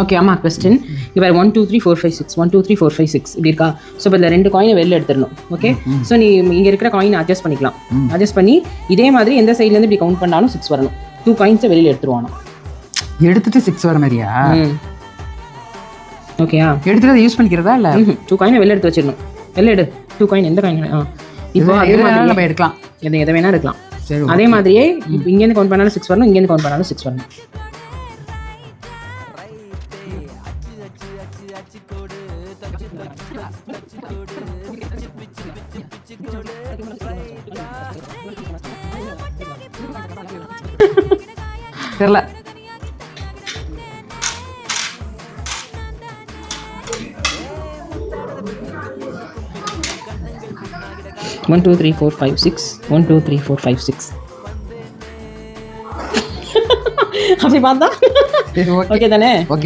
Okay ஆமாம் question இப்போ 1 2 3 4 5 6 1 2 3 4 5 6 இப்படி இருக்கா. ஸோ இப்போ இந்த 2 காயினை வெளில எடுத்துடணும். ஓகே ஸோ நீ இங்கே இருக்கிற காயினை அட்ஜஸ்ட் பண்ணிக்கலாம். அட்ஜஸ்ட் பண்ணி இதே மாதிரி எந்த சைட்லேருந்து இப்படி கவுண்ட் பண்ணாலும் 6 வரணும். 2 காயின்ஸை வெளியில் எடுத்துருவானோ. எடுத்துட்டு 6 வர மாதிரியா? ஓகேயா? எடுத்துட்டு அதை யூஸ் பண்ணிக்கிறதா இல்லை? 2 காயினை வெளில எடுத்து வச்சிடணும். வெளில எடு 2 காயின் எந்த காயின் இப்போ அதே மாதிரி நம்ம எடுக்கலாம். எதை வேணா எடுக்கலாம். அதே மாதிரியே இப்போ இங்கேருந்து கவுண்ட் பண்ணாலும் 6 வரணும், இங்கேருந்து கவுண்ட் பண்ணாலும் 6 வரணும். தெரியல. One, 2, 3, 4, 5, 6. 1, 2, 3, 4, 5, 6. அப்படி பார்த்தா ஓகே தானே? ஓகே.